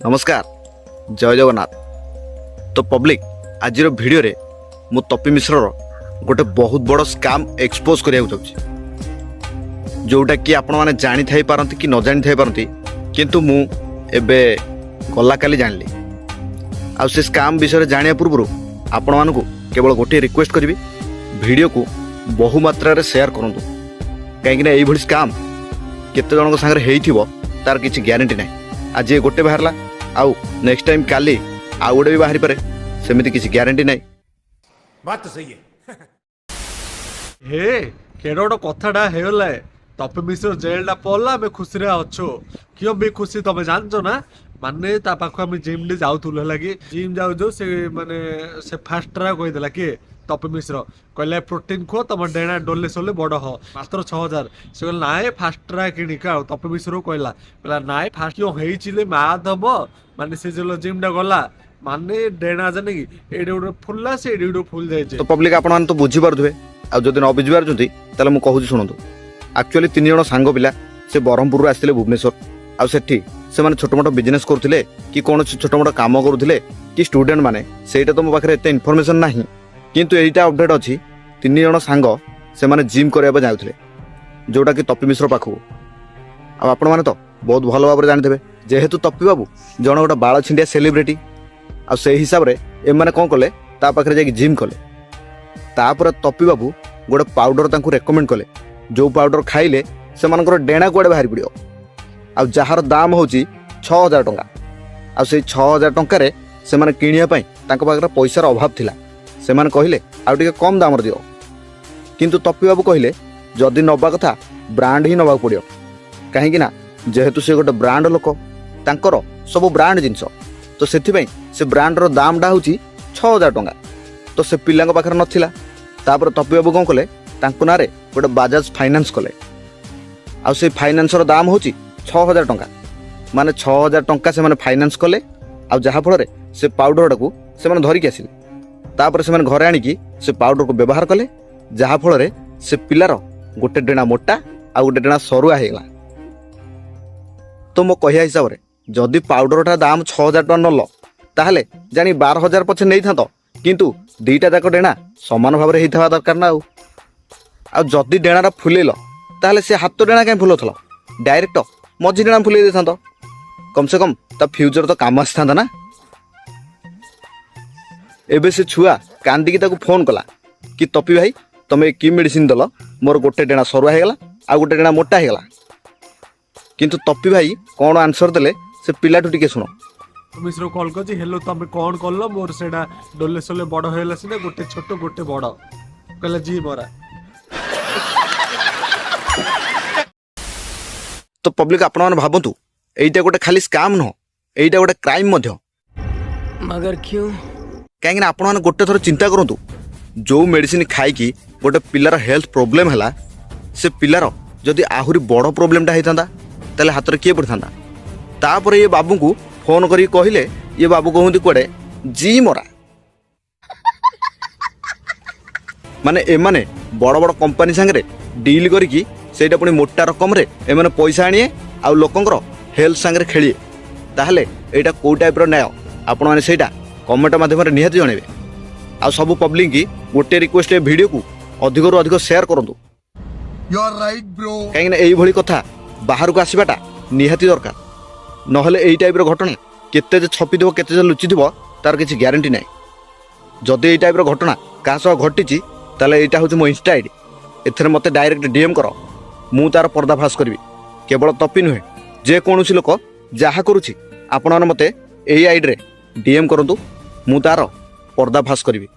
नमस्कार जय जगन्नाथ। तो पब्लिक आज वीडियो रे मु तपी मिश्र गोटे बहुत बड़ स्काम एक्सपोज करिया चाहूँ जोटा कि आपण मैंने जानी थाई पारंती कि न जानी थाई पारंती किंतु मु एबे गला काली जानली। आ से स्काम विषय जानिया पूर्व आपण मानकु केवल गोटे रिक्वेस्ट करी वीडियो को बहु मात्रा रे शेयर करंतु कहीं ना यही स्काम केते जन संगे हेइथिबो तार किछि ग्यारंटी नाही। आज ये गोटे बाहरला आउ नेक्स्ट टाइम काली आउ गोटे भी बाहरी पारे सेमिति किछि ग्यारंटी नाही। बात तो सही है। हे केडो गोटे कथाटा हेला तपे मिश्र जेलटा पड़ला आम खुशी अच्छो क्यों भी खुशी तमें जानच ना माने ता पाख आम जिम डे जाऊल है कि जिम जाऊ से माने से फास्टरा कहीदेला किए तपे मिश्र कहला प्रोटीन खुआ तुम डेणा डोले सोले बड़ हो मात्र 6000 से कहला नाए फास्टरा किणिका तपे मिश्र कहला कहला नाए फास्ट क्यों होइचिले माद हम माने से जो जिम डा गला माने डेणा जाने कि एडे गोटे फुलला से एडे गोटे फुल जाए। तो पब्लिक आपण मान तो बुझी पारुथबे आ जदि न बुझी पारुछंती ताले मु कहूची सुनंतु। एक्चुअली 3 जण सांग पिला से बरहमपुर आसिले भुवनेश्वर आ सेठी से माने छोट मोट बिजनेस करुथिले कि कोन छोट मोट काम करुथिले कि स्टूडेंट माने सेटा तो मो पाखरे एते इन्फॉर्मेशन नाही किंतु एटा अपडेट अछि 3 जण सांग से माने जिम करबा जाउथिले जोटा कि तपी मिश्र पाखु। आ आपण माने तो बहुत भलो भाबरे जानिथबे जेहेतु तपी बाबू जण गोटा बाळ छिंडिया सेलिब्रिटी आ से हिसाब रे ए माने कोन कले ता पाखरे जाई जिम कले तापर तपी बाबू गोटे पाउडर तांकु रेकमेंड कले जो पाउडर खाइले से मानकर डेणा कुआडे बाहरी पड़ियो आ जहार दाम होची 6000 टंका आ से 6000 टंका रे से माने किनिया पई तांको पाखरे पैसार अभाव थिला से माने कहिले आ टिके कम दाम रे दियो किंतु तपी बाबू कहिले जदी नबा कथा ब्रांड ही नबा पड़ियो काहे कि ना जेहेतु से गोटे ब्रांड लोक तांकर सब ब्रांड जिंस तो सेथि पई से ब्रांड रो दाम डा होची 6000 टंका तो से पिलांग पाखरे नथिला तापर तपी बाबू कोन कले तांको नारे गोटे बाजाज फाइनान्स कले आ से फाइनान्स रो दाम होची 6000 टंका माने 6000 टंका से माने फाइनान्स कले आ जहा फल रे से पाउडर टाकू से माने धरिक आसिले तापर से माने घरे आनी की से पाउडर को व्यवहार कले जहा फल रे से पिलार गोटे डेणा मोटा आ गोटे डेणा सरुआ हेगला। तो मो कहिया हिसाब रे जदी पाउडर टा दाम 6000 टन नल ताहले जानी 12000 पछे नै थांतो किंतु दीटा जाक डेणा समान भाव रे हेइथवा दरकार ना आ जदी डेणाटा फुलेल ताहले से हाथ डेणा कहीं फुलथल डायरेक्ट मझी डेणा फुले दे थांतो कम से कम ता फ्यूचर तो काम आस थांता ना। एबे से छुआ कांदी की ताकू फोन कला कि तपी भाई तमे की मेडिसिन दल मोर गोटे डेणा सरुआ हेगला आ गोटे डेणा मोटा हेगला किंतु तपी भाई कौन आंसर देले से पिलाठू टिके सुनो। मिश्र कॉल कर हेलो तमे कौन कल मोर सेटा डोले सोले बड़ होइला सिने गोटे छोट गोटे बड़ कहला जी मोरा। तो पब्लिक आपण माने भाबंतु एइटा गोटे खाली स्काम न एइटा गोटे क्राइम मध्य मगर क्यों कहीं आपण माने गोटे थर चिंता करंतु जो मेडिसिन खाई कि गोटे पिलार हेल्थ प्रोब्लेम हैला से पिलार जदि आहुरी बड़ प्रोब्लेमटा होता ताले हाथ में किए पड़ता तापर ये बाबू को फोन करी कहले ये बाबू कहते कड़े जी मोरा माने एमाने बड़ बड़ कंपनी सांगे डील करिकी सेटा पुणी मोटा रकम रे एमाने पैसा आनिए आ लोकंकर हेल्थ सांगे खेलिए ताहले एटा को टाइप रो न्याय आपण माने सेटा कमेंट माध्यम रे निहाती जणेबे। आ सब पब्लिक की गोटे रिक्वेस्ट वीडियो को अधिक रु अधिक शेयर करंतु यू आर राइट ब्रो कहीं एई भली कथा बाहर को आसवाटा निहाती दरकार नहले एई टाइप रो घटना केते जे छपिदिबो केते जे लुचिदिबो तार किछि ग्यारंटी नै। जदि एई टाइप रो घटना का सह घटिछि ताले एटा होछि मो इंस्टा आईडी एथरे मते डायरेक्ट डीएम करो मु तार पर्दाफाश करबी केवल तपी नुहे जे कोनोसी लोक जहा करूछि आपण मते एई आईडी रे डीएम करंतु मु तार पर्दाफाश करबी।